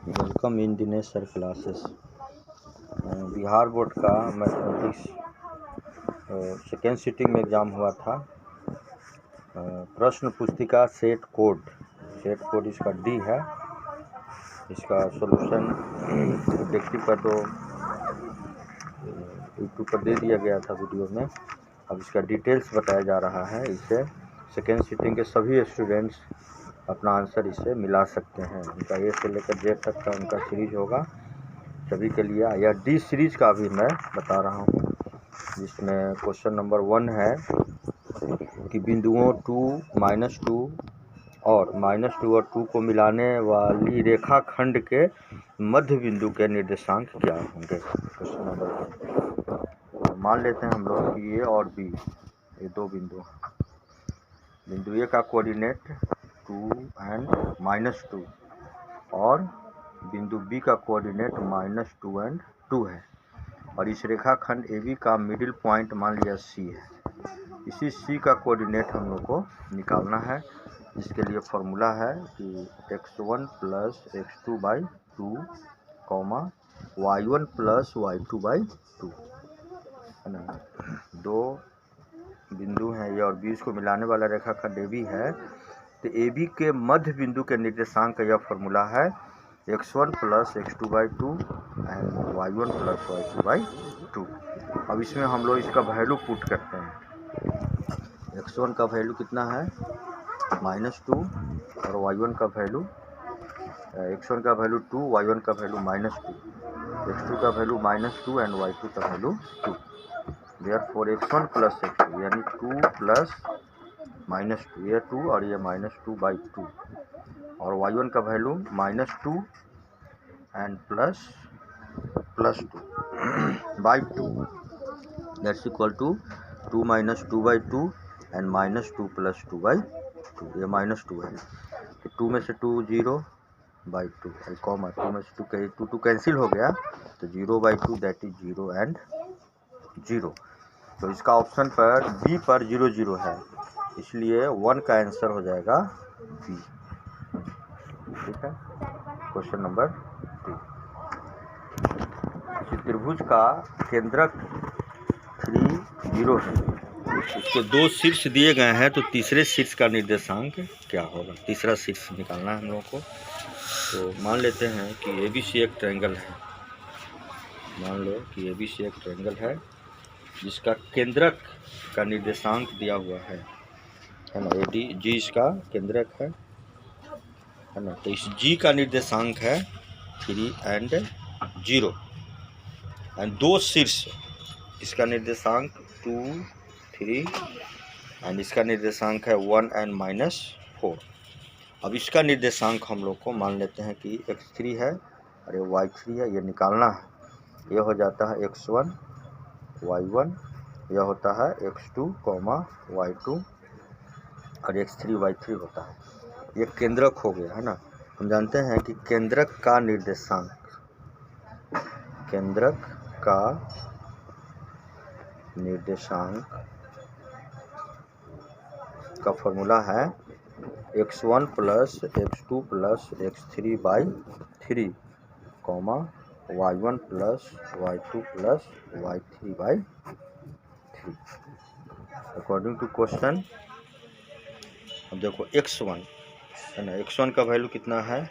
Welcome in Dinesh sir classes. Bihar board का mathematics second sitting में exam हुआ था। प्रश्न पुस्तिका सेट कोड इसका डी है। इसका सॉल्यूशन ऑब्जेक्टिव का तो यूट्यूब पर दे दिया गया था वीडियो में। अब इसका डिटेल्स बताया जा रहा है। इसे सेकेंड सिटिंग के सभी स्टूडेंट्स अपना आंसर इसे मिला सकते हैं। उनका ए से लेकर जेड तक का उनका सीरीज होगा सभी के लिए। या डी सीरीज का भी मैं बता रहा हूँ, जिसमें क्वेश्चन नंबर 1 है कि बिंदुओं 2, -2 और -2 और 2 को मिलाने वाली रेखाखंड के मध्य बिंदु के निर्देशांक क्या होंगे। क्वेश्चन नंबर 1 मान लेते हैं हम लोग कि ए और बी ये दो बिंदु हैं। बिंदु ए का कोऑर्डिनेट 2 एंड -2 और बिंदु बी का कोऑर्डिनेट -2 एंड 2 है। और इस रेखाखंड AB का मिडिल पॉइंट मान लिया C है। इसी C का कोऑर्डिनेट हम लोग को निकालना है। इसके लिए फॉर्मूला है कि x1 + x2/2, y1 + y2/2 है ना। दो बिंदु हैं ए और बी, इसको मिलाने वाला रेखाखंड AB है। तो AB के मध्य बिंदु के निर्देशांक का यह फॉर्मूला है x1 + x2/2 and y1 + y2/2। अब इसमें हम लोग इसका वैल्यू पुट करते हैं। x1 का वैल्यू कितना है -2 और y1 का वैल्यू x1 का वैल्यू 2, y1 का वैल्यू -2, x2 का वैल्यू -2 एंड y2 का वैल्यू 2। देयरफॉर x1 + x2 यानी 2 + -2, ये 2 और ये -2/2 और y1 का value -2 and +2/2 that's equal to 2 - 2/2 and -2 + 2/2। ये -2 है तो 2 में से 2 0/2 कॉमा 2 में से 2 कैंसिल हो गया तो 0/2 दैट इज 0 एंड 0। तो इसका ऑप्शन पर बी पर 0 0 है, इसलिए 1 का आंसर हो जाएगा बी। ठीक है। क्वेश्चन नंबर 2, त्रिभुज का केंद्रक 3 0 है। इसके दो शीर्ष दिए गए हैं, तो तीसरे शीर्ष का निर्देशांक क्या होगा। तीसरा शीर्ष निकालना है हम लोगों को। तो मान लेते हैं कि ABC एक ट्रायंगल है। मान लो कि ABC एक ट्रायंगल है जिसका केंद्रक का निर्देशांक दिया हुआ है ना। AD G इसका केंद्रक है ना। तो इस G का निर्देशांक है 3 एंड 0 एंड दो शीर्ष, इसका निर्देशांक 2 3 एंड इसका निर्देशांक है 1 एंड -4। अब इसका निर्देशांक हम लोग को मान लेते हैं कि x3 है और ये y3 है, ये निकालना है। ये हो जाता है x1 y1, यह होता है x2, y2 और x3 y3 होता है। ये केंद्रक हो गया है ना। हम जानते हैं कि केंद्रक का निर्देशांक का फॉर्मूला है x1 + x2 + x3/3, y1 + y2 + y3/3। According to question अब देखो x1 है ना, x1 का वैल्यू कितना है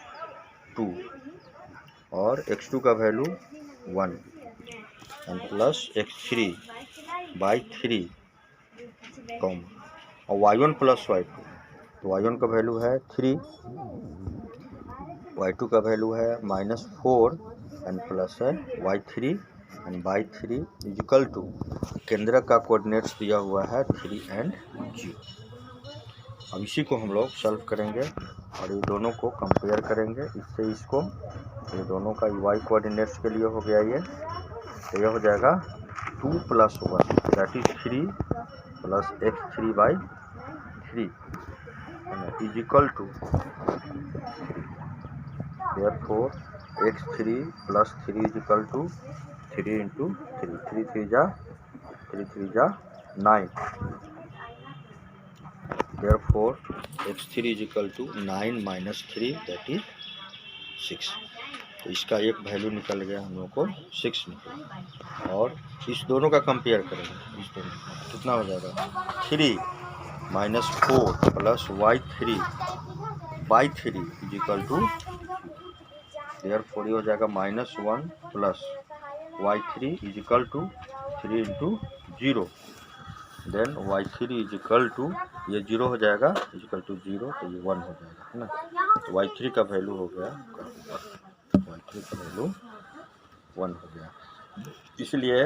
2 और x2 का वैल्यू 1 एंड प्लस x3/3 और y1 + y2। तो y1 का वैल्यू है 3, y2 का वैल्यू है -4 एंड प्लस है y3 and y3 equal to केंद्रक का कोऑर्डिनेट्स दिया हुआ है 3 एंड 0। अब इसी को हम लोग सॉल्व करेंगे और ये दोनों को कंपेयर करेंगे। इससे इसको ये दोनों का y कोऑर्डिनेट्स के लिए हो गया ये, तो यह हो जाएगा 2 + 1 that is 3 + x3/3 is equal to therefore x3 + 3 is equal to 3 × 3, 3 3 जा 9। Therefore x3 is equal to 9 - 3 that is 6। तो इसका एक वैल्यू निकल गया हम लोग को 6 निकला। और इस दोनों का कंपेयर करेंगे, इस दोनों कितना हो जाएगा 3 - 4 plus y3 is equal to, therefore ये हो जाएगा -1 plus y3 is equal to 3 into 0, then y3 is equal to, ये 0 हो जाएगा, इज इक्वल टू 0, तो ये 1 हो जाएगा, है ना। तो y3 का वैल्यू हो गया, y3 का वैल्यू 1 हो गया। इसलिए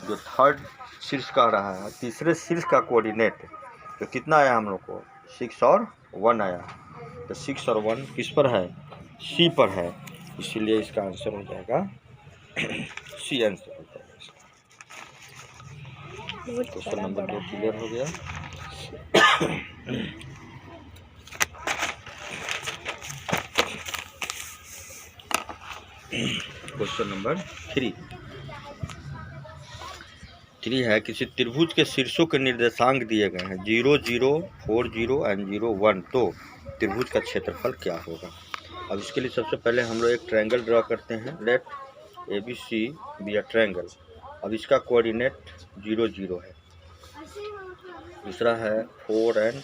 जो थर्ड शीर्ष का रहा है, तीसरे शीर्ष का कोऑर्डिनेट तो कितना आया हम लोग को 6 और 1 आया। तो 6 और 1 किस पर है, सी पर है, इसीलिए इसका आंसर हो जाएगा सी आंसर हो जाएगा। क्वेश्चन नंबर 2 क्लियर हो गया। क्वेश्चन नंबर 3 है, किसी त्रिभुज के शीर्षों के निर्देशांक दिए गए हैं 0, 0, 4, 0 एंड 0, 1, तो त्रिभुज का क्षेत्रफल क्या होगा। अब इसके लिए सबसे पहले हम लोग एक ट्रायंगल ड्रा करते हैं। Let ABC be a triangle. अब इसका कोऑर्डिनेट 0, 0 है, दूसरा है 4 एंड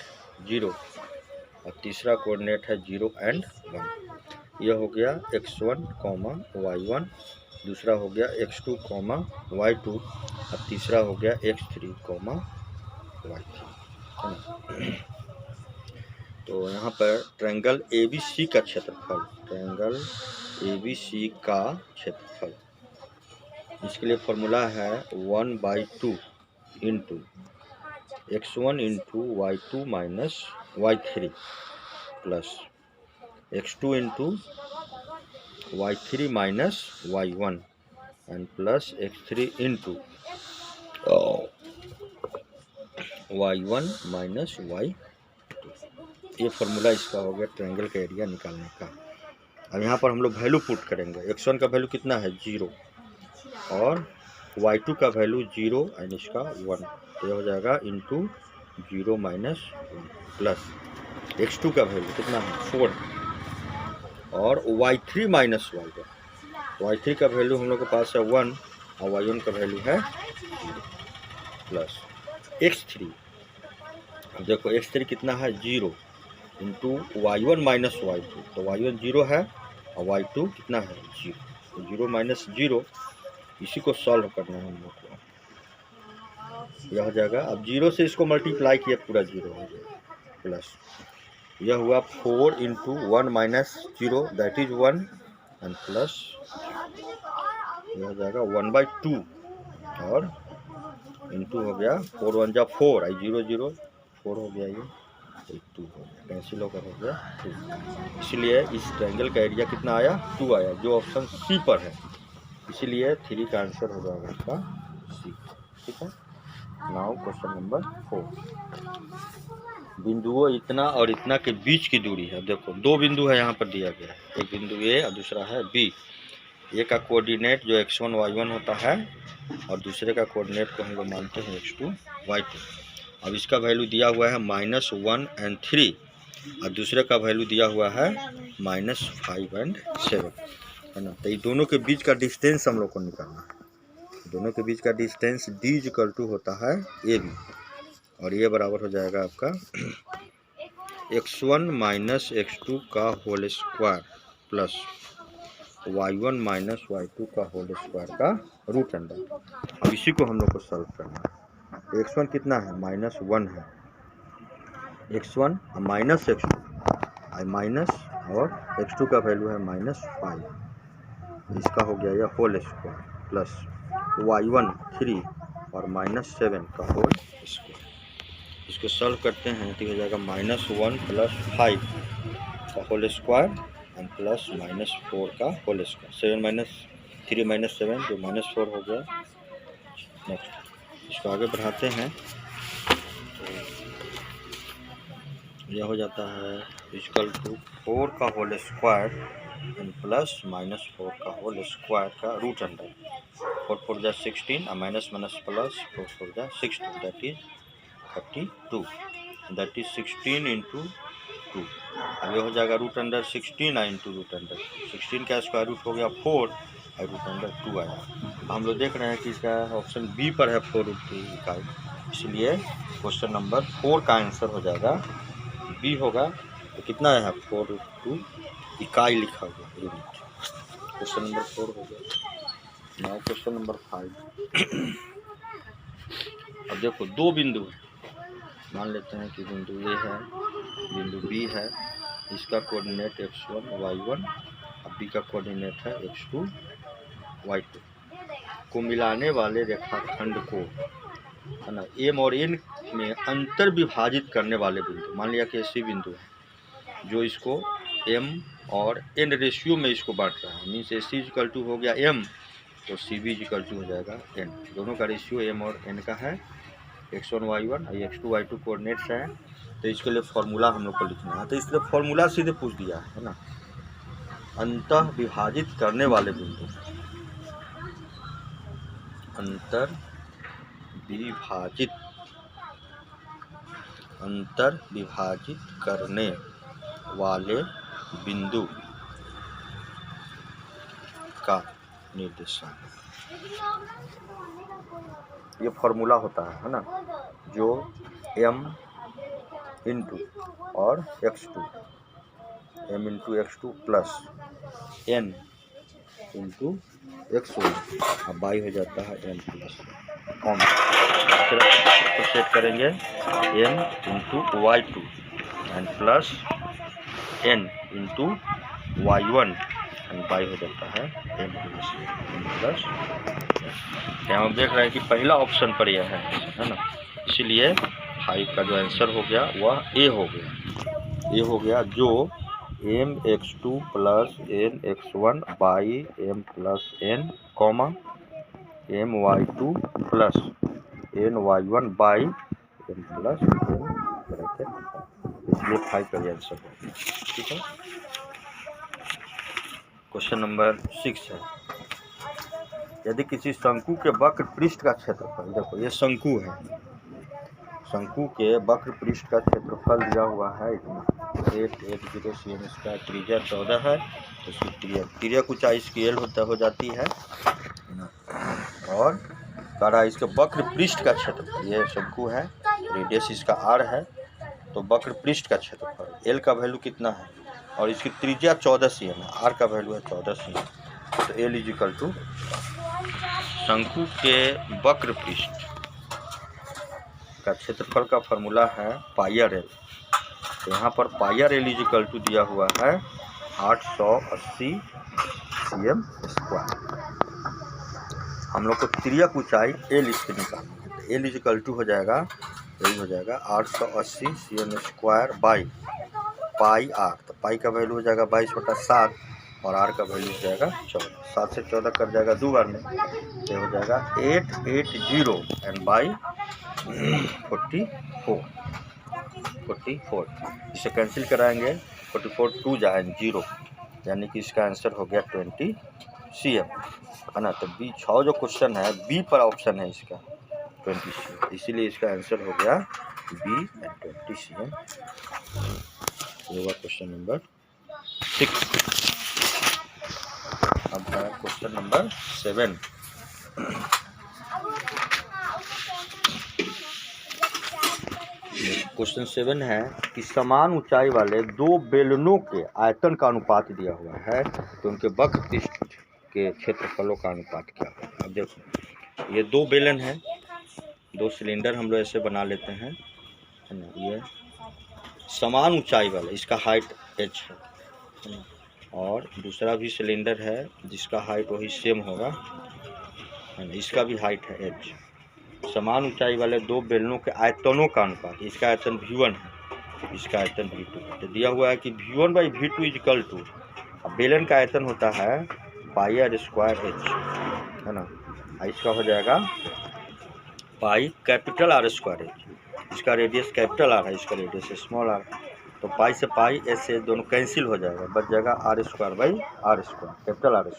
0, और तीसरा कोऑर्डिनेट है 0 एंड 1। यह हो गया x1, y1, दूसरा हो गया x2, y2, और तीसरा हो गया x3, y3। तो यहाँ पर ट्रायंगल ABC का क्षेत्रफल, ट्रायंगल ABC का क्षेत्रफल, इसके लिए फॉर्मूला है 1/2 into x1 into y2 minus y3 plus x2 into y3 minus y1 and plus x3 into y1 minus y2। ये फार्मूला इसका हो गया ट्रायंगल का एरिया निकालने का। अब यहाँ पर हम लोग वैल्यू पुट करेंगे। x1 का वैल्यू कितना है 0, और y2 का वैल्यू 0 एंड इसका 1, तो यह हो जाएगा इंटू 0 माइनस 1 प्लस x2 का वैल्यू कितना है 4, और y3 माइनस y1, तो y3 का वैल्यू हम लोग के पास है 1 और y1 का वैल्यू है 0 प्लस x3। देखो x3 कितना है 0 इंटू y1 माइनस y2, तो y1 0 है और y2 कितना है 0, तो 0 माइनस 0, इसी को सॉल्व करना है हम लोग को। यह हो जाएगा, अब 0 से इसको मल्टीप्लाई किया पूरा 0 हो जाएगा, प्लस यह हुआ 4 into 1 minus 0 that is 1 and plus यह हो जाएगा 1/2, और इंटू हो गया 4 1 जा 4, आई 0 0 4 हो गया, ये 2 हो गया, कैंसिल होकर हो गया 2। इसलिए इस ट्रायंगल का एरिया कितना आया 2 आया, जो ऑप्शन सी पर है, इसीलिए 3 का आंसर हो जाएगा इसका सी। ठीक है। नाउ क्वेश्चन नंबर 4, बिंदुओं इतना और इतना के बीच की दूरी है। देखो 2 बिंदु है यहाँ पर दिया गया है, एक बिंदु ए और दूसरा है बी। ए का कोऑर्डिनेट जो x1 y1 होता है, और दूसरे का कोऑर्डिनेट को हम लोग मानते हैं x2 y2। अब इसका वैल्यू दिया हुआ है -1 एंड 3, और दूसरे का वैल्यू दिया हुआ है -5 एंड 7, है ना। तो ये दोनों के बीच का डिस्टेंस हम लोग को निकालना है। दोनों के बीच का डिस्टेंस d = होता है AB, और ये बराबर हो जाएगा आपका x1 माइनस x2 का whole square plus y1 minus y2 का होल स्क्वायर का रूट अंडर। अब इसी को हम लोग को सॉल्व करना है। x1 कितना है -1 है, x1 माइनस x2 माइनस, और x2 का वैल्यू है -5, इसका हो गया यह होल स्क्वायर प्लस y1 3 और -7 का होल स्क्वायर। इसको सॉल्व करते हैं तो हो जाएगा -1 प्लस 5 का होल स्क्वायर एंड प्लस -4 का होल स्क्वायर, 7 माइनस 3 माइनस 7 जो -4 हो गया। नेक्स्ट इसको आगे बढ़ाते हैं, तो यह हो जाता है = 4 का होल स्क्वायर एंड प्लस -4 का होल स्क्वायर का रूट अंडर। 4 4 जा 16 और माइनस माइनस प्लस 4 4 जा 16, that is 32, that is 16 into 2। अब ये हो जाएगा root under 16 into root under 16 का स्क्वायर रूट हो गया 4 और रूट अंडर 2 आया। हम लोग देख रहे हैं कि इसका ऑप्शन बी पर है 4√2 इकाई, इसलिए क्वेश्चन नंबर 4 का आंसर हो जाएगा बी होगा। तो कितना है 4√2 इकाई लिखा हुआ यूनिट। क्वेश्चन नंबर 4 हो गया। Now question number 5। अब देखो दो बिंदु है, मान लेते हैं कि बिंदु ए है, बिंदु बी है, इसका कोऑर्डिनेट x1 y1 और बी का कोऑर्डिनेट है x2 y2 को मिलाने वाले रेखाखंड को, है ना, एम और एन में अंतर विभाजित करने वाले बिंदु, मान लिया कि ऐसी बिंदु है जो इसको एम और एन रेशियो में इसको बांट रहा है, मीन्स AC = हो गया m तो CB = हो जाएगा n। दोनों का रेशियो m और n का है, x1 y1 और x2 y2 कोऑर्डिनेट्स है। तो इसके लिए फॉर्मूला हम लोग को लिखना है, तो इसलिए फॉर्मूला सीधे पूछ दिया है ना। अंतर विभाजित करने वाले बिंदु, अंतर विभाजित करने वाले बिंदु का निर्देशांक, ये फॉर्मूला होता है ना, जो m इंटू और x2 m into x2 plus n into x1 अब बाई हो जाता है n प्लस कॉम। फिर सेट करेंगे m into y2 and plus n into y1 and by हो जाता है m प्लस। यहाँ हम देख रहे हैं कि पहला ऑप्शन पर यह है ना, इसीलिए 5 का जो आंसर हो गया वह ए हो गया, जो mx2 plus nx1 by m plus n comma my2 plus ny1 by m plus n bracket, इसलिए 5 का आंसर होगा। ठीक है। क्वेश्चन नंबर 6 है, यदि किसी शंकु के वक्र पृष्ठ का क्षेत्रफल, देखो ये शंकु है, शंकु के वक्र पृष्ठ का क्षेत्रफल दिया हुआ है इतना 880 cm इसका, त्रिज्या 14 है, तो इसकी त्रिज्या ऊंचाई इसकी L हो जाती है, और कह रहा है इसके वक्र पृष्ठ का क्षेत्रफल, ये शंकु है, रेडियस इसका r है, तो वक्र पृष्ठ का क्षेत्रफल L का वैल्यू कितना है और इसकी त्रिज्या 14 cm है, r का वैल्यू है 14 cm, तो L = शंकु के वक्र पृष्ठ का क्षेत्रफल का फॉर्मूला है πr_L। तो यहाँ पर πr_L = दिया हुआ है 880 cm²। हम लोग को त्रिज्या ऊंचाई L इसकी निकालनी है, तो L = हो जाएगा, यही हो जाएगा 880 cm² बाई πr, तो पाई का वैल्यू हो जाएगा 22/7 और r का वैल्यू हो जाएगा 14, 7 से 14 कर जाएगा 2 बार में, तो हो जाएगा 880 एंड बाई 44, इसे कैंसिल कराएंगे, 44 2 जाएंगे 0, यानी कि इसका आंसर हो गया 20 cm, है ना। तो बी 6 जो क्वेश्चन है बी पर ऑप्शन है इसका 20 cm, इसीलिए इसका आंसर हो गया बी एंड 20 cm। ये हुआ क्वेश्चन नंबर 6। अब है क्वेश्चन नंबर 7। क्वेश्चन 7 है कि समान ऊंचाई वाले दो बेलनों के आयतन का अनुपात दिया हुआ है, तो उनके वक्र पृष्ठ के क्षेत्रफलों का अनुपात क्या है। अब देखो ये दो बेलन है, दो सिलेंडर हम लोग ऐसे बना लेते हैं, है ना, ये समान ऊंचाई वाला, इसका हाइट h है ना, और दूसरा भी सिलेंडर है जिसका हाइट वही सेम होगा, है ना, इसका भी हाइट है h। समान ऊंचाई वाले दो बेलनों के आयतनों का अनुपात, इसका आयतन V1 है, इसका आयतन V2 है, तो दिया हुआ है कि V1/V2 = बेलन का आयतन होता है πr²h, है ना, इसका हो जाएगा पाई R²h, इसका रेडियस कैपिटल R है, इसका रेडियस स्मॉल r, तो पाई से पाई ऐसे दोनों कैंसिल हो जाएगा, बच जाएगा R² कैपिटल R²,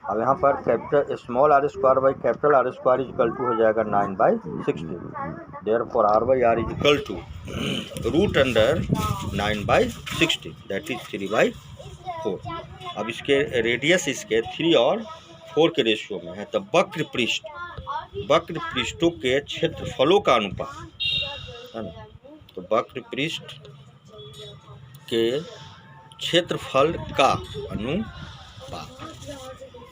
अब यहाँ पर capital small R square by capital R square equal to हो जाएगा 9/60। Therefore R by R equal to root under 9/60 that is 3/4। अब इसके रेडियस इसके 3 और 4 के रेशियो में है। तो वक्र पृष्ठों के क्षेत्रफलों का अनुपात है ना, तो वक्र पृष्ठ के क्षेत्रफल का अनुपात,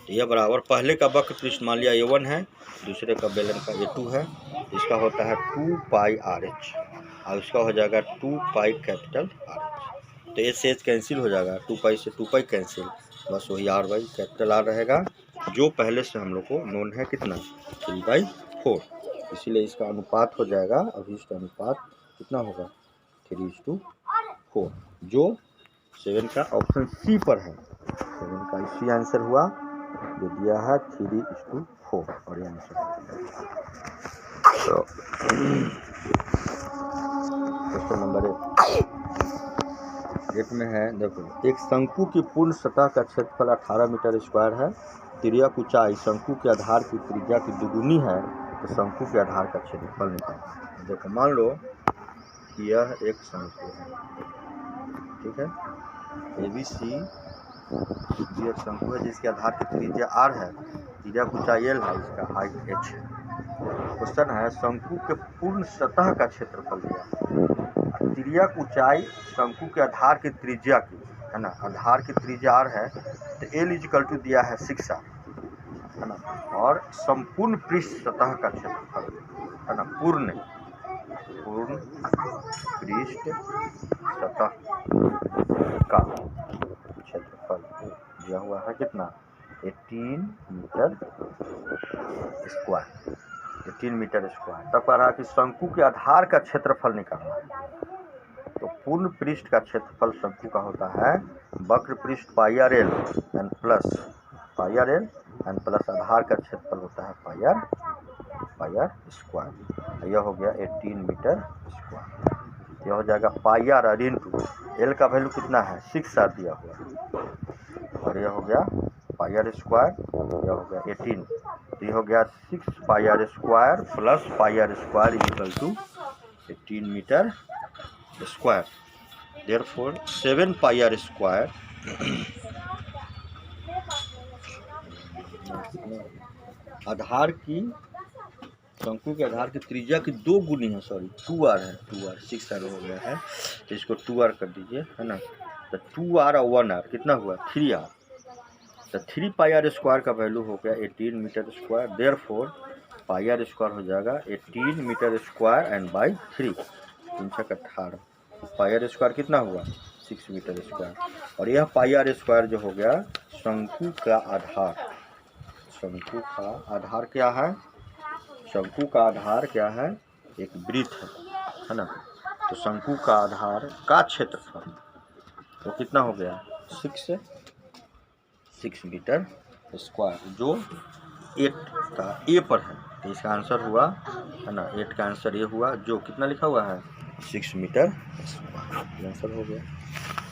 तो यह बराबर पहले का वक्र पृष्ठ मान लिया A1 है, दूसरे का बेलन का A2 है, इसका होता है 2πRH और इसका हो जाएगा 2π कैपिटल RH। तो एच से एच कैंसिल हो जाएगा, 2π से 2π कैंसिल, बस वही R बाई कैपिटल R रहेगा, जो पहले से हम लोग को नोन है कितना 3/4। इसीलिए इसका अनुपात हो जाएगा, अभी इसका अनुपात कितना होगा 3:4, जो 7 का ऑप्शन सी पर है। 7 का इसी आंसर हुआ जो दिया है 3:4 और ये आंसर। तो क्वेश्चन नंबर 8 में है, देखो एक शंकु की पूर्ण सतह का क्षेत्रफल 18 मीटर स्क्वायर है, तिर्यक ऊंचाई शंकु के आधार की त्रिज्या की दुगुनी है, तो शंकु के आधार का क्षेत्रफल निकालना। देखो मान लो कि यह एक शंकु है, ठीक है, ABC एक शंकु है जिसके आधार की त्रिज्या R है, तिर्यक ऊंचाई L है, इसका हाइट H है। क्वेश्चन है शंकु के पूर्ण सतह का क्षेत्रफल दिया, तिर्यक ऊंचाई शंकु के आधार की त्रिज्या की है ना, आधार की त्रिज्या R है, तो L इक्वल टू दिया है 6R है ना, और संपूर्ण पृष्ठ सतह का क्षेत्रफल है ना, पूर्ण पृष्ठ सतह का क्षेत्रफल दिया हुआ है कितना 18 मीटर स्क्वायर, 18 मीटर स्क्वायर। तब कह रहा है कि शंकु के आधार का क्षेत्रफल निकालना है, तो पूर्ण पृष्ठ का क्षेत्रफल शंकु का होता है वक्र पृष्ठ πRL एंड प्लस आधार का क्षेत्रफल होता है πR स्क्वायर। यह हो गया 18 मीटर स्क्वायर, यह हो जाएगा πR और इंटू L का वैल्यू कितना है 6R दिया हुआ है, और यह हो गया πR स्क्वायर, यह हो गया 18, तो यह हो गया 6πR square plus πR square equal to 18 metre square. Therefore 7πR square आधार की शंकु के आधार की त्रिज्या की 2 गुनी है, सॉरी 2R है, 2R 6R हो गया है, तो इसको 2R कर दीजिए है ना, तो 2R और 1R कितना हुआ 3R, तो 3πR स्क्वायर का वैल्यू हो गया 18 metre square. Therefore πR square हो जाएगा 18 metre square and by 3, 3×18, πR square कितना हुआ 6 मीटर स्क्वायर, और यह πR स्क्वायर जो हो गया शंकु का आधार, शंकु का आधार क्या है, शंकु का आधार क्या है एक वृत्त है ना, तो शंकु का आधार का क्षेत्रफल तो कितना हो गया 6 मीटर स्क्वायर, जो 8 का ए पर है, तो इसका आंसर हुआ है ना 8 का आंसर ये हुआ, जो कितना लिखा हुआ है 6 मीटर स्क्वायर, आंसर हो गया।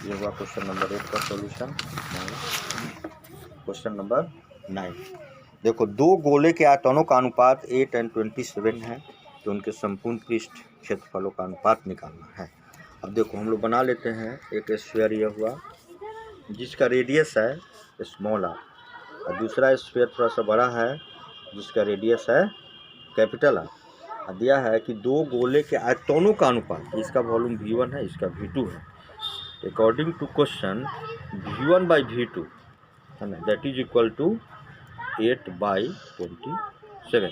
ये हुआ क्वेश्चन नंबर 8 का सॉल्यूशन। क्वेश्चन नंबर 9, देखो दो गोले के आयतनों का अनुपात 8 और 27 है, तो उनके संपूर्ण पृष्ठ क्षेत्रफलों का अनुपात निकालना है। अब देखो हम लोग बना लेते हैं, एक स्फीयर यह हुआ जिसका रेडियस है स्मॉल r, और दूसरा स्फीयर थोड़ा सा बड़ा है जिसका रेडियस है कैपिटल R। दिया है कि दो गोले के आयतनों का अनुपात, इसका वॉल्यूम V1 है, इसका V2 है, अकॉर्डिंग टू क्वेश्चन V1/V2 है ना, that is equal to 8/27।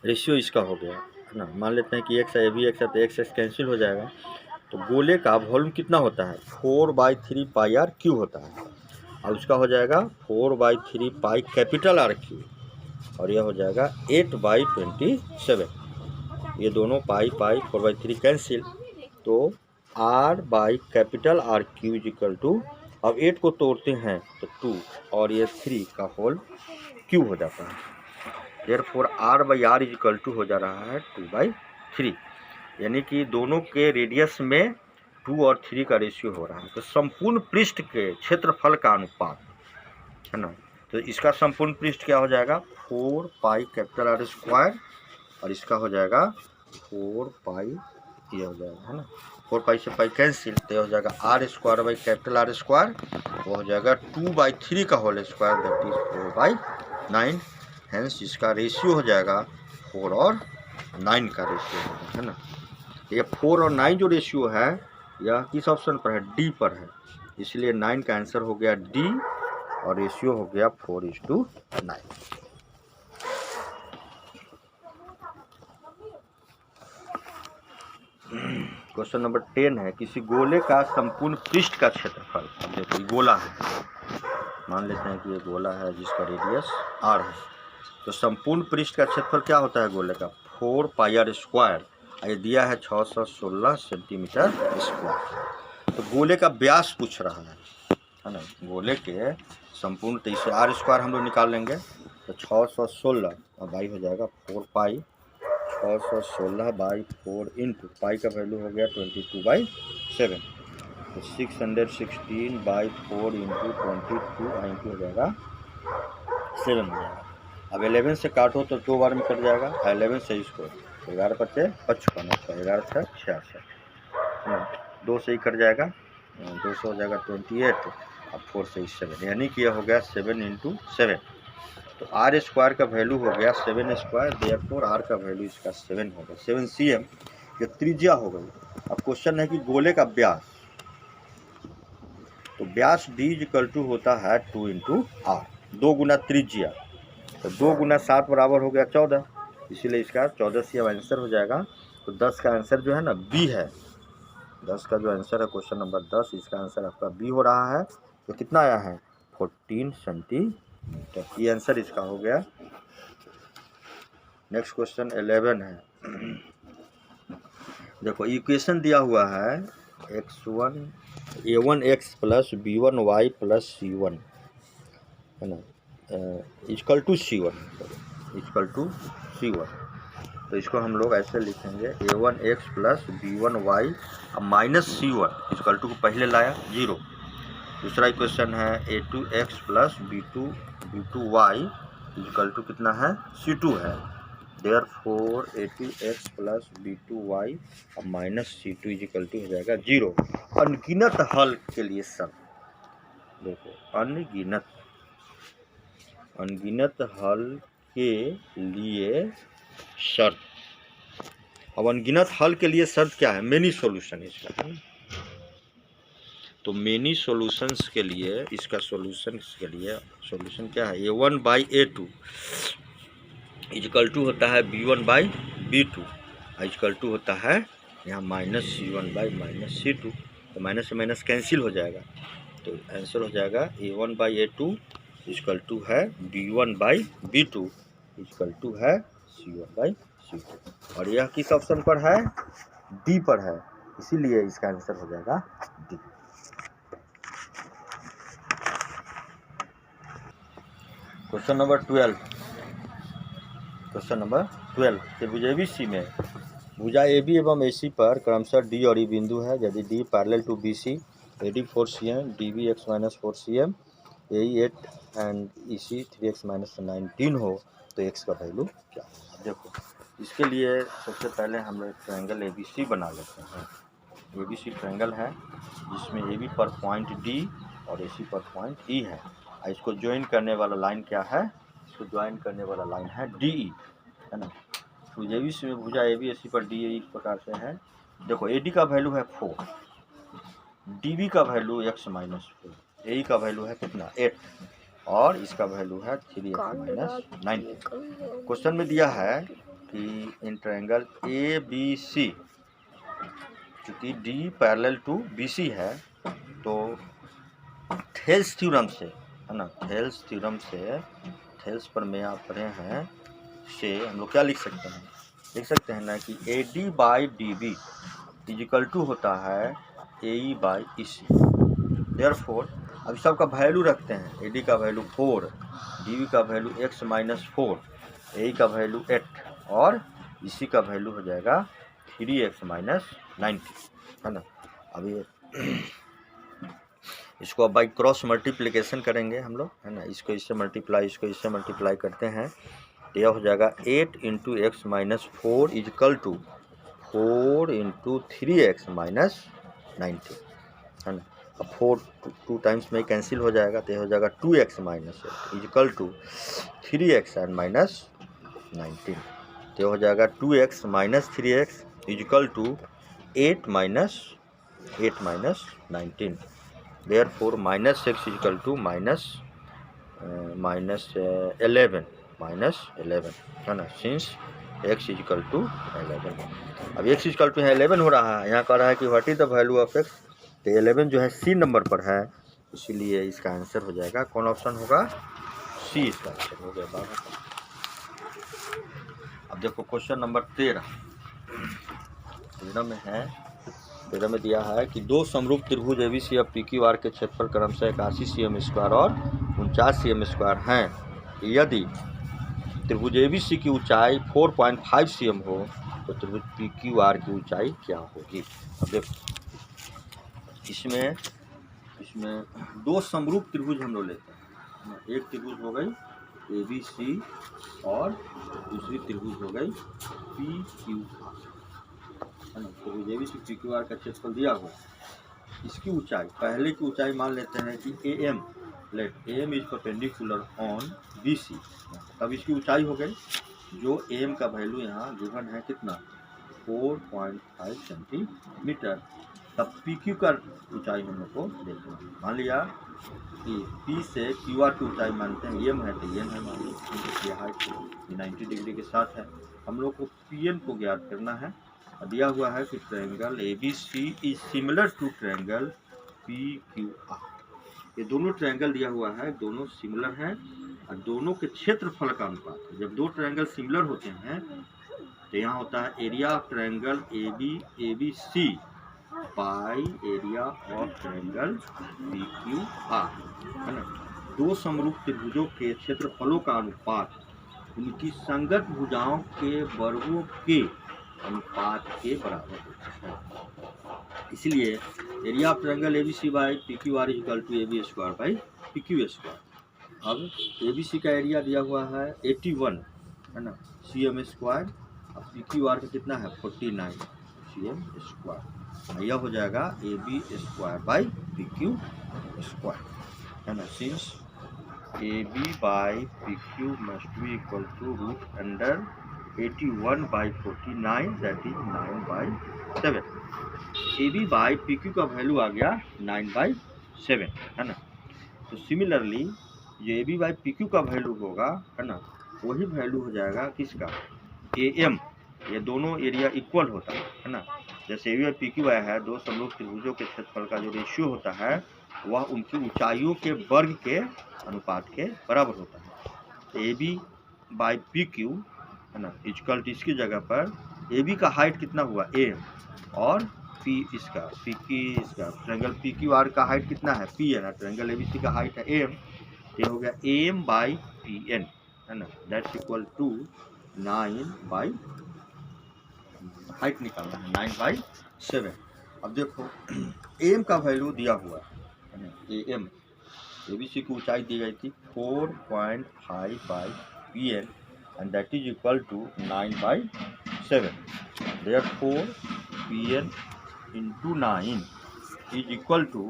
Ratio इसका हो गया है ना, मान लेते हैं कि x है, ये भी x है, तो x कैंसिल हो जाएगा, तो गोले का वॉल्यूम कितना होता है 4/3πr³ होता है, और उसका हो जाएगा 4/3π कैपिटल R³ और यह हो जाएगा 8/27। ये दोनों पाई 4/3 कैंसिल, तो R capital R³ equal to, अब 8 को तोड़ते हैं तो 2 और ये 3 का होल क्यूब हो जाता है। देयरफॉर R/R इक्वल टू हो जा रहा है 2/3, यानी कि दोनों के रेडियस में 2 और 3 का रेशियो हो रहा है। तो संपूर्ण पृष्ठ के क्षेत्रफल का अनुपात है ना, तो इसका संपूर्ण पृष्ठ क्या हो जाएगा 4 पाई कैपिटल आर स्क्वायर, और इसका हो जाएगा 4 पाई, ये हो जाएगा है ना, 4 पाई से पाई कैंसिल, तो ये हो जाएगा R square by capital R square, वो हो जाएगा 2/3 का whole square, that is 4/9। Hence इसका रेशियो हो जाएगा 4 और 9 का रेशियो होगा, है ना। ये 4 और 9 जो रेशियो है यह किस ऑप्शन पर है, डी पर है, इसलिए 9 का आंसर हो गया डी और रेशियो हो गया 4:9। क्वेश्चन नंबर 10 है, किसी गोले का संपूर्ण पृष्ठ का क्षेत्रफल, देखो गोला है, मान लेते हैं कि ये गोला है जिसका रेडियस r है, तो संपूर्ण पृष्ठ का क्षेत्रफल क्या होता है गोले का 4 पाई आर स्क्वायर, ये दिया है 616 सेंटीमीटर स्क्वायर। तो गोले का व्यास पूछ रहा है ना, गोले के संपूर्ण, तो इसे आर स्क्वायर हम लोग निकाल लेंगे, तो 616 और बाई हो जाएगा 4 पाई, 616/4 इंटू पाई का वैल्यू हो गया 22/7, तो 616/4 इंटू 22 इंटू हो जाएगा 7 हो जाएगा। अब 11 से काटो तो 2 बार में कट जाएगा, 11 से इसको 11 पच्चे 55, 11 छः 66, 2 से ही कट जाएगा, 2 से हो जाएगा 28, अब 4 से 7, यानी कि यह हो गया 7 इंटू 7। तो आर स्क्वायर का वैल्यू हो गया 7 स्क्वायर, देयरफॉर आर का वैल्यू इसका 7 होगा, 7 cm, ये त्रिज्या हो गई। अब क्वेश्चन है कि गोले का व्यास, तो व्यास d इक्वल टू होता है 2 इंटू आर, 2 गुना त्रिज्या, तो 2 गुना 7 बराबर हो गया 14, इसीलिए इसका 14 cm आंसर हो जाएगा। तो 10 का आंसर जो है ना बी है, 10 का जो आंसर है क्वेश्चन नंबर 10, इसका आंसर आपका बी हो रहा है। तो कितना आया है 14 सेंटीमीटर, ये आंसर इसका हो गया। नेक्स्ट क्वेश्चन 11 है, देखो इक्वेशन दिया हुआ है x1 a1x plus b1y plus c1 है ना, इक्वल टू c1, तो इसको हम लोग ऐसे लिखेंगे a1x प्लस b1y अब माइनस c1, इक्वल टू को पहले लाया 0। दूसरा इक्वेशन है a2x plus b2y equal to कितना है c2 है, देयरफॉर a2x प्लस b2y अब माइनस c2 इक्वल टू हो जाएगा 0। अनगिनत हल के लिए शर्त, देखो अनगिनत हल के लिए शर्त। अब अनगिनत हल के लिए शर्त क्या है, मेनी सॉल्यूशन इसका है। तो मेनी सॉल्यूशंस के लिए, इसका सॉल्यूशन क्या है, a1/a2 इक्वल टू होता है b1/b2 इक्वल टू होता है यहाँ माइनस c1/-c2, तो माइनस से माइनस कैंसिल हो जाएगा, तो आंसर हो जाएगा a1/a2 इक्वल टू है b1/b2 इक्वल टू है c1/c2, और यह किस ऑप्शन पर है, डी पर है, इसीलिए इसका आंसर हो जाएगा डी। क्वेश्चन नंबर 12, त्रिभुज ABC में भुजा AB एवं AC पर क्रमशः D और E बिंदु है, यदि D parallel to BC, AD 4 cm, DB x - 4 cm, AE 8 and EC 3x - 19 हो तो x का वैल्यू क्या है। देखो इसके लिए सबसे पहले हम लोग ट्रायंगल ABC बना लेते हैं। ABC ट्रायंगल है जिसमें AB पर पॉइंट D और AC पर पॉइंट E है, इसको ज्वाइन करने वाला लाइन क्या है, इसको ज्वाइन करने वाला लाइन है DE, है ना। तो ABC में भुजा ABC पर DE इस प्रकार से है, देखो AD का वैल्यू है 4, DB का वैल्यू x - 4, AE का वैल्यू है कितना 8 और इसका वैल्यू है 3x - 9। क्वेश्चन में दिया है कि इन ट्रायंगल ABC चूँकि D पैरेलल टू BC है, तो थेल्स थ्योरम से, है ना, थेल्स पर में आप पढ़े हैं से हम लोग क्या लिख सकते हैं ना कि AD/DB इक्वल टू होता है AE/EC। देयरफॉर अब सबका वैल्यू रखते हैं, AD का वैल्यू 4, DB का वैल्यू x - 4, AE का वैल्यू 8 और EC का वैल्यू हो जाएगा 3x - 90, है ना। अब इसको अब बाई क्रॉस मल्टीप्लिकेशन करेंगे हम लोग, है ना। इसको इससे मल्टीप्लाई, इसको इससे मल्टीप्लाई करते हैं तो यह हो जाएगा 8 इंटू X minus 4 equal to 4 into 3x minus 19, है ना। अब 4 टू टाइम्स में कैंसिल हो जाएगा तो यह हो जाएगा 2x minus 8 equal to 3x and minus 19, तो हो जाएगा 2x minus 3x equal to 8 minus 19, therefore minus x equal to minus 11 है ना, सिंस x इजकल टू 11। अब x इजकल टू 11 हो रहा है, यहाँ कह रहा है कि what is the value of x, तो 11 जो है सी नंबर पर है, इसीलिए इसका आंसर हो जाएगा कौन ऑप्शन होगा, सी इसका आंसर हो जाएगा। अब देखो क्वेश्चन नंबर 13 में है, 13 में दिया है कि दो समरूप त्रिभुज एबीसी और पीक्यूआर के क्षेत्रफल क्रमशः 81 cm स्क्वायर और 49 cm स्क्वायर हैं। यदि त्रिभुज एबीसी की ऊंचाई 4.5 cm हो तो त्रिभुज पीक्यूआर की ऊंचाई क्या होगी। अब देखो इसमें दो समरूप त्रिभुज हम लोग लेते हैं, एक त्रिभुज हो गई एबीसी और दूसरी त्रिभुज हो गई पीक्यूआर, है ना। त्रिभुज एबीसी पीक्यूआर का क्षेत्रफल दिया हुआ, इसकी ऊंचाई, पहले की ऊंचाई मान लेते हैं कि AM, let AM is perpendicular on BC, तब इसकी ऊंचाई हो गई, जो AM का वैल्यू यहाँ गिवन है कितना 4.5 सेंटीमीटर, तब PQ का ऊंचाई हम लोग को देखना है। मान लिया कि P से QR की ऊंचाई मानते हैं M है तो M है, मान लीजिए हाइट 90 डिग्री के साथ है, हम लोग को PN को ज्ञात करना है। दिया हुआ है कि triangle ABC is similar to triangle PQR, ये दोनों ट्रायंगल दिया हुआ है, दोनों सिमिलर हैं और दोनों के क्षेत्रफल का अनुपात है। जब दो ट्रायंगल सिमिलर होते हैं तो यहाँ होता है area of triangle ABC by area of triangle PQR, है ना। दो समरूप त्रिभुजों के क्षेत्रफलों का अनुपात उनकी संगत भुजाओं के वर्गों के अनुपात के बराबर होता है। इसलिए area of triangle ABC by PQR equal to AB square by PQ square. अब ABC का एरिया दिया हुआ है 81, है ना, cm स्क्वायर, अब PQR का कितना है 49 cm स्क्वायर, यह हो जाएगा AB square by PQ square, है ना, since AB by PQ must be equal to root under 81 by 49 that is 9/7। AB by PQ का वैल्यू आ गया 9/7, है ना। तो सिमिलरली जो AB बाई PQ का वैल्यू होगा, है ना, वही वैल्यू हो जाएगा किसका AM, ये दोनों एरिया इक्वल होता है ना। जैसे AB बाई PQ आया है, दो समरूप त्रिभुजों के क्षेत्रफल का जो रेशियो होता है वह उनकी ऊंचाइयों के वर्ग के अनुपात के बराबर होता है। तो AB बाई PQ, है ना, इक्वल इसकी जगह पर AB का हाइट कितना हुआ AM और ट्रायंगल PQR का हाइट कितना है PN, ट्रायंगल ABC का हाइट है AM, ये हो गया AM बाई PN, है ना, दैट्स इक्वल टू 9/, हाइट निकालना है 9/7। अब देखो AM का वैल्यू दिया हुआ है ना, AM ABC की ऊंचाई दी गई थी 4.5 by PN and that is equal to 9/7, therefore PN into 9 is equal to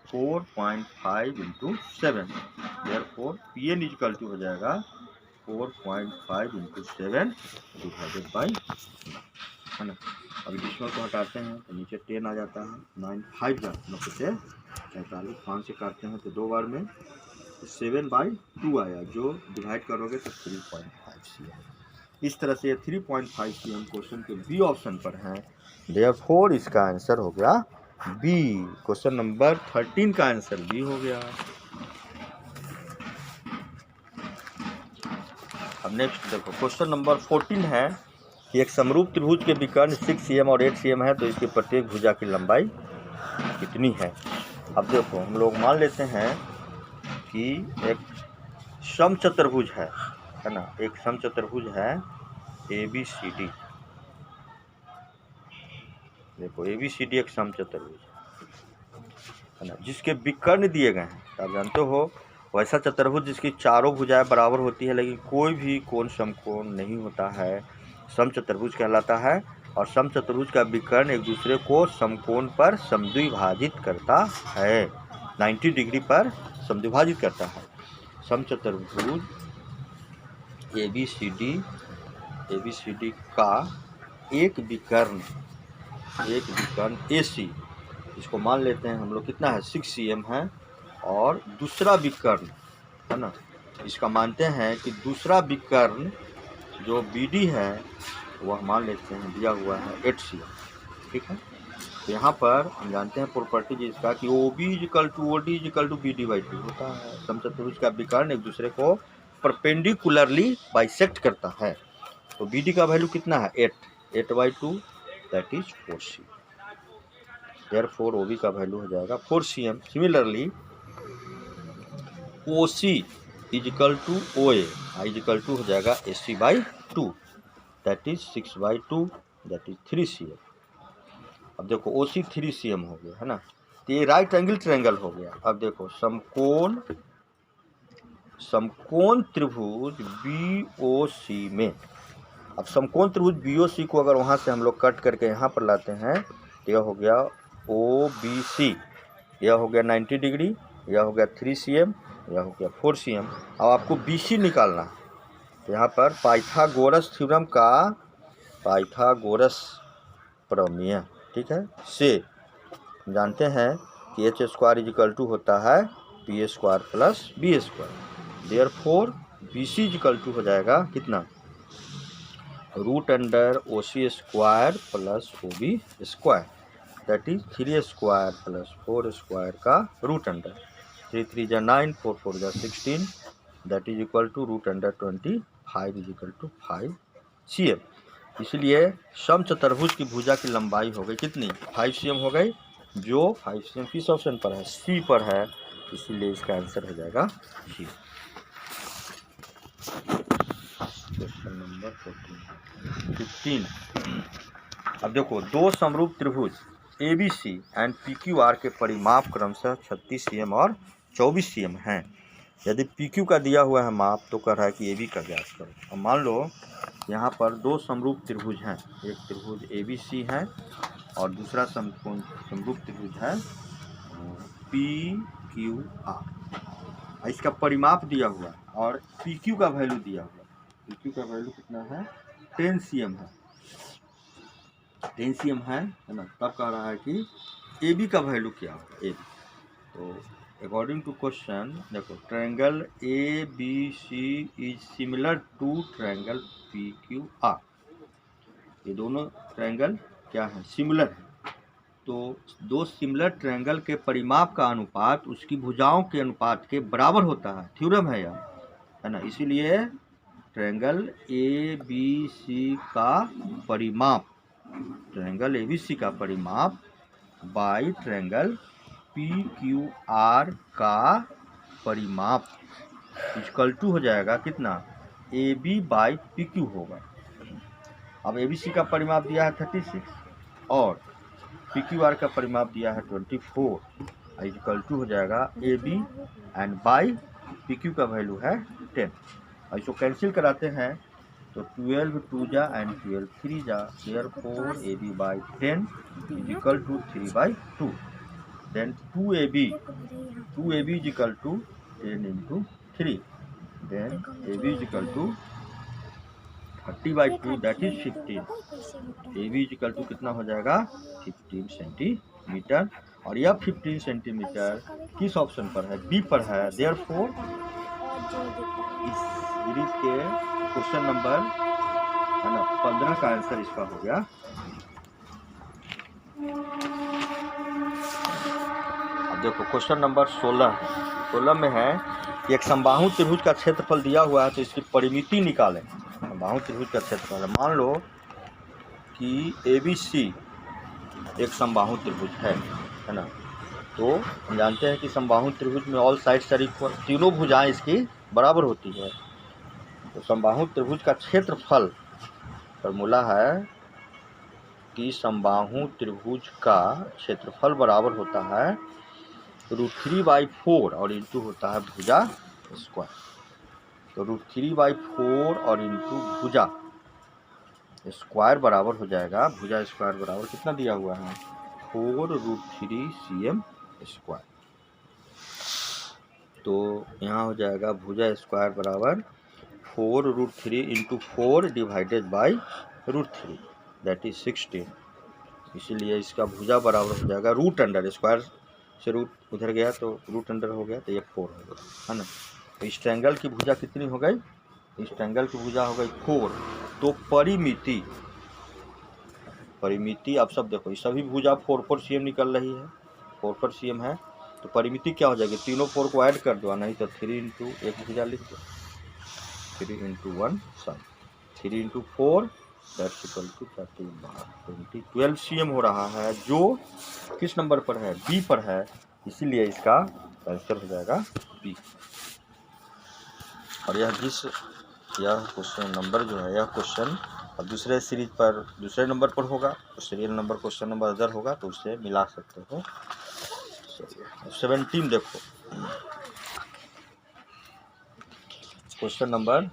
4.5 into 7, therefore PN is equal to हो जाएगा 4.5 into 7 डिवाइडेड बाई, है ना। अभी डिस्मल को हटाते हैं तो नीचे 10 आ जाता है, 9 5 90 से 45, 5 से काटते हैं तो 2 बार में 7/2 आया, जो डिवाइड करोगे तो 3.5 cm। इस तरह से 3.5 cm क्वेश्चन के बी ऑप्शन पर है, देयरफॉर इसका आंसर हो गया बी। क्वेश्चन नंबर 13 का आंसर बी हो गया। अब नेक्स्ट देखो क्वेश्चन नंबर 14 है कि एक समरूप त्रिभुज के विकर्ण 6 cm और 8 cm है, तो इसकी प्रत्येक भुजा की लंबाई कितनी है। अब देखो हम लोग मान लेते हैं कि एक समचतुर्भुज है ना, एक समचतुर्भुज है ABCD, देखो ABCD एक समचतुर्भुज, है ना, जिसके विकर्ण दिए गए हैं। आप जानते हो वैसा चतुर्भुज जिसकी चारों भुजाएं बराबर होती है लेकिन कोई भी कोण समकोण नहीं होता है, समचतुर्भुज कहलाता है। और समचतुर्भुज का विकर्ण एक दूसरे को समकोण पर समद्विभाजित करता है, 90 डिग्री पर समद्विभाजित करता है। समचतुर्भुज ABCD का एक विकर्ण AC, इसको मान लेते हैं हम लोग कितना है 6 cm है, और दूसरा विकर्ण है ना, इसका मानते हैं कि दूसरा विकर्ण जो BD है वह मान लेते हैं दिया हुआ है 8 cm, ठीक है। तो यहाँ पर हम जानते हैं प्रॉपर्टी इसका कि OB = OD = BD/2 होता है। समचतुर्भुज का विकर्ण एक दूसरे को परपेंडिकुलरली बाइसेक्ट करता है। तो BD का वैल्यू कितना है 8/2 that is 4 cm। Therefore OB का वैल्यू हो जाएगा 4 cm। सिमिलरली OC = OA = हो जाएगा AC/2 that is 6/2 that is 3 cm। अब देखो OC 3 cm हो गया है ना, तो ये राइट एंगल ट्रायंगल हो गया। अब देखो समकोण त्रिभुज BOC में, अब समकोण त्रिभुज BOC को अगर वहाँ से हम लोग कट करके यहाँ पर लाते हैं तो यह हो गया OBC, यह हो गया 90 डिग्री, यह हो गया 3 cm, यह हो गया 4 cm। अब आपको BC निकालना है, तो यहाँ पर पाइथागोरस थ्योरम का पाइथागोरस प्रमेय, ठीक है, से जानते हैं कि H² होता है PA² + BA²। देयरफॉर BC = हो जाएगा कितना √OC² + OB² दैट इज 3² + 4² का √। 3 3 = 9, 4 4 = 16 that is equal to √25 = 5 cm। इसलिए समचतुर्भुज की भुजा की लंबाई हो गई कितनी 5 cm हो गई, जो 5 cm किस ऑप्शन पर है C पर है, इसीलिए इसका आंसर हो जाएगा C। Question number 15। अब देखो दो समरूप त्रिभुज ABC एंड PQR के परिमाप क्रमशः 36 cm और 24 cm हैं। यदि PQ का दिया हुआ है माप तो कह रहा है कि AB का ज्ञात करो। अब मान लो यहाँ पर दो समरूप त्रिभुज हैं, एक त्रिभुज ABC है और दूसरा समरूप त्रिभुज है PQR। इसका परिमाप दिया हुआ है और PQ का वैल्यू दिया हुआ है। PQ का वैल्यू कितना है 10 cm है, 10 cm है ना। तब कह रहा है कि AB का वैल्यू क्या होगा AB। तो अकॉर्डिंग टू क्वेश्चन देखो triangle ABC is similar to triangle PQR। ये दोनों ट्रायंगल क्या है सिमिलर है। तो दो सिमिलर ट्रायंगल के परिमाप का अनुपात उसकी भुजाओं के अनुपात के बराबर होता है, थ्योरम है यह, है ना। इसीलिए ट्रायंगल ABC का परिमाप, ट्रायंगल ABC का परिमाप बाई ट्रायंगल PQR का परिमाप इक्वल टू हो जाएगा कितना AB/PQ होगा। अब ABC का परिमाप दिया है 36 और PQR का परिमाप दिया है 24, इक्वल टू हो जाएगा AB एंड बाई PQ का वैल्यू है 10। इसको कैंसिल कराते हैं तो 12 2 जा एंड 12 3 जा, therefore AB/10 is equal to 3/2। Then 2AB is equal to 10 × 3, then AB is equal to 30/2 that is 15। AB is equal to कितना हो जाएगा 15 सेंटीमीटर, और यह 15 सेंटीमीटर किस ऑप्शन पर है B पर है। देयरफॉर इस सीरीज के क्वेश्चन नंबर है ना 15 का आंसर इसका हो गया। अब देखो क्वेश्चन नंबर 16 में है कि एक समबाहु त्रिभुज का क्षेत्रफल दिया हुआ है तो इसकी परिमिति निकालें। समबाहु त्रिभुज का क्षेत्रफल मान लो कि ABC एक समबाहु त्रिभुज है ना। तो हम जानते हैं कि समबाहु त्रिभुज में ऑल साइड्स आर इक्वल, तीनों भुजाएं इसकी बराबर होती है। तो समबाहु त्रिभुज का क्षेत्रफल फॉर्मूला है कि समबाहु त्रिभुज का क्षेत्रफल बराबर होता है √3/4 और इंटू होता है भुजा स्क्वायर। तो √3/4 और इंटू भुजा स्क्वायर बराबर हो जाएगा, भुजा स्क्वायर बराबर कितना दिया हुआ है 4√3 cm स्क्वायर। तो यहाँ हो जाएगा भुजा स्क्वायर बराबर 4√3 into 4 divided by √3 that is 16। इसीलिए इसका भुजा बराबर हो जाएगा रूट अंडर, स्क्वायर से रूट उधर गया तो रूट अंडर हो गया, तो ये 4 हो गया, है ना। तो इस ट्रायंगल की भुजा कितनी हो गई, इस ट्रायंगल की भुजा हो गई 4। तो परिमिति आप सब देखो, इस सभी भुजा 4 cm निकल रही है, 4 cm है, तो परिमिति क्या हो जाएगी, तीनों 4 को ऐड कर दो, नहीं तो 3 इंटू एक भुजा लिख दो, 3 इंटू 1 साइन, 3 into 4 that's equal to 12 cm हो रहा है, जो किस नंबर पर है, बी पर है, इसीलिए इसका आंसर हो जाएगा बी। और यह क्वेश्चन नंबर जो है, यह क्वेश्चन अब दूसरे सीरीज पर दूसरे नंबर पर होगा, तो serial number question number other होगा तो उससे मिला सकते हो। 17 देखो, क्वेश्चन नंबर